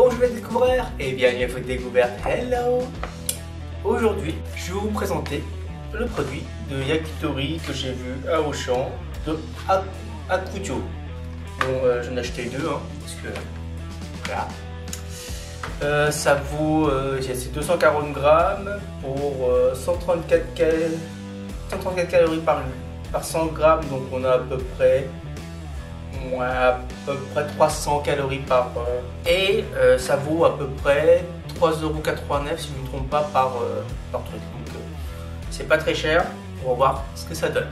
Bonjour les découvreurs et bienvenue à votre découverte. Hello. Aujourd'hui, je vais vous présenter le produit de yakitori que j'ai vu à Auchan de Hakujo. Bon, j'en ai acheté deux, parce que voilà. Ça vaut c'est 240 grammes pour 134 calories par 100 grammes, donc on a à peu près 300 calories par et ça vaut à peu près 3,89 € si je ne me trompe pas par truc, donc c'est pas très cher. On va voir ce que ça donne.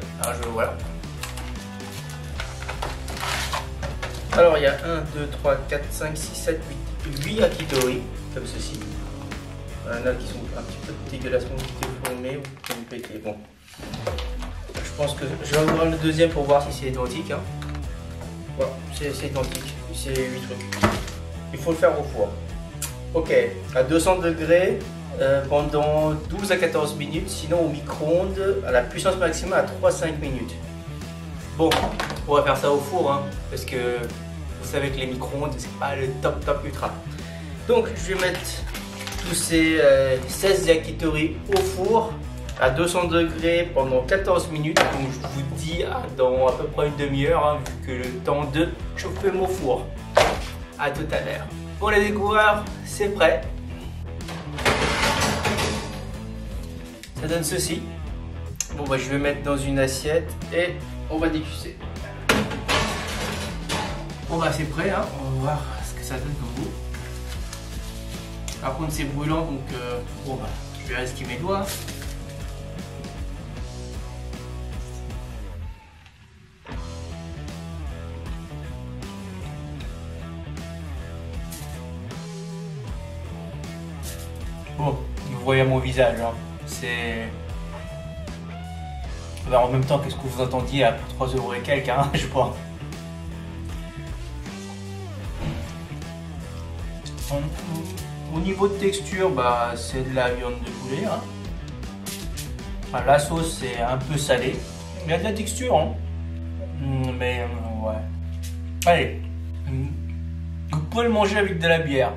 Voilà. Alors il y a 1, 2, 3, 4, 5, 6, 7, 8 yakitori comme ceci. Il y en a qui sont un petit peu dégueulassement déformés ou pétés. Bon, je pense que je vais ouvrir le deuxième pour voir si c'est identique. Voilà, c'est identique, c'est 8 trucs. Il faut le faire au four. Ok, à 200 degrés pendant 12 à 14 minutes, sinon au micro-ondes à la puissance maximale à 3-5 minutes. Bon, on va faire ça au four, parce que vous savez que les micro-ondes c'est pas le top ultra. Donc je vais mettre tous ces 16 yakitori au four à 200 degrés pendant 14 minutes, donc je vous dis dans à peu près une demi-heure, vu que le temps de chauffer mon four. A tout à l'heure. Pour les découvreurs, c'est prêt. Ça donne ceci. Bon bah je vais mettre dans une assiette et on va déguster. Bon bah c'est prêt, on va voir ce que ça donne comme goût. Par contre c'est brûlant, donc bon bah je vais risquer mes doigts. Bon, vous voyez mon visage, c'est... Alors, en même temps, qu'est-ce que vous attendiez à 3 € et quelques, je pense. Au niveau de texture, bah, c'est de la viande de poulet. Enfin, la sauce, c'est un peu salé. Il y a de la texture, mais ouais. Allez, vous pouvez le manger avec de la bière.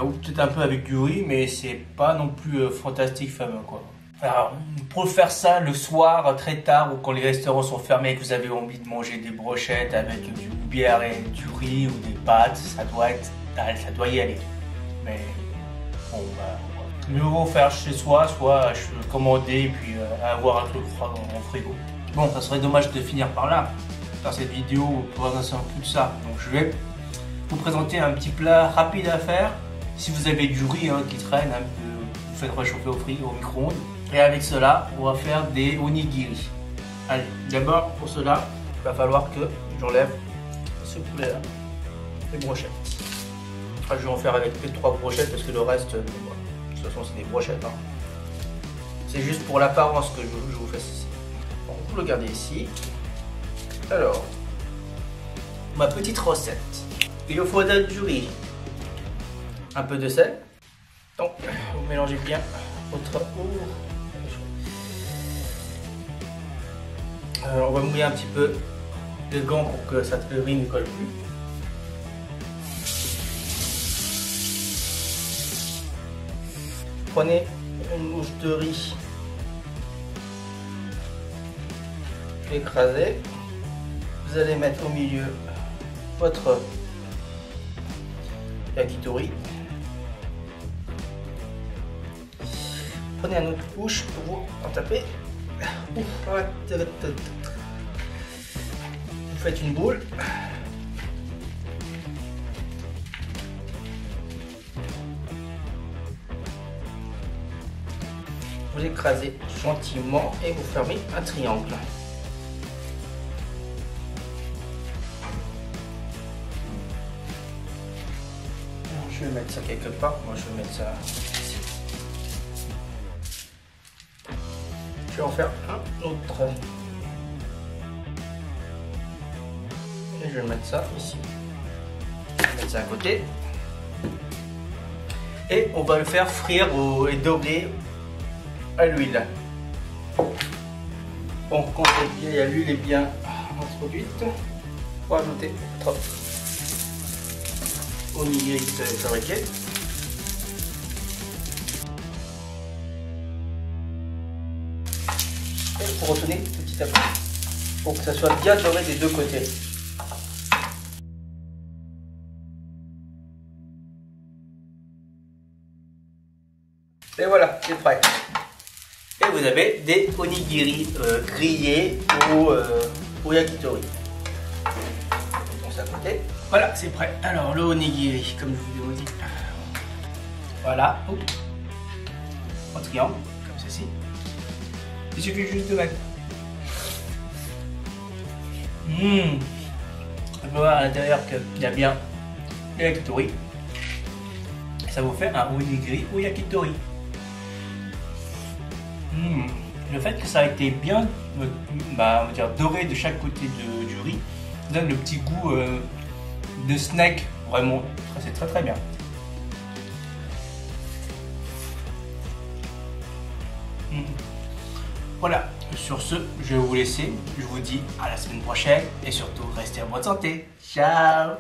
Ou peut-être un peu avec du riz, mais c'est pas non plus fantastique fameux quoi. Alors, pour faire ça le soir très tard ou quand les restaurants sont fermés et que vous avez envie de manger des brochettes avec du bière et du riz ou des pâtes, ça doit y aller. Mais bon bah mieux vaut faire chez soi, soit commander et puis avoir un truc froid dans le frigo. Bon, ça serait dommage de finir par là dans cette vidéo pour annoncer un peu de ça. Donc je vais vous présenter un petit plat rapide à faire. Si vous avez du riz qui traîne un peu, vous faites réchauffer au micro-ondes. Et avec cela, on va faire des onigiri. Allez, d'abord pour cela, il va falloir que j'enlève ce poulet là, les brochettes. Je vais en faire avec que 3 brochettes parce que le reste, de toute façon c'est des brochettes. C'est juste pour l'apparence que je vous fais ceci. Bon, vous le gardez ici. Alors, ma petite recette. Il vous faudra du riz, un peu de sel. Donc, vous mélangez bien votre eau. On va mouiller un petit peu les gants pour que le riz ne colle plus. Prenez une mouche de riz écrasée. Vous allez mettre au milieu votre yakitori. Prenez un autre couche pour vous en taper. Vous faites une boule. Vous l'écrasez gentiment et vous fermez un triangle. Je vais mettre ça quelque part. Moi je vais mettre ça ici. Je vais en faire un autre. Et je vais mettre ça ici. Je vais mettre ça à côté. Et on va le faire frire et dorer à l'huile. Bon, quand l'huile est bien introduite, pour ajouter trop. onigiri fabriqué. Et il faut retourner petit à petit pour que ça soit bien doré des deux côtés. Et voilà, c'est prêt. Et vous avez des onigiri grillés au yakitori. On ça à côté. Voilà, c'est prêt. Alors le onigiri, comme je vous ai dit. Voilà. En triangle, comme ceci. Il suffit juste de mettre. On peut voir à l'intérieur qu'il y a bien le yakitori. Ça vous fait un onigiri au yakitori. Le fait que ça a été bien on va dire doré de chaque côté du riz donne le petit goût de snack, vraiment, c'est très très bien. Voilà, sur ce, je vais vous laisser. Je vous dis à la semaine prochaine et surtout, restez en bonne santé. Ciao!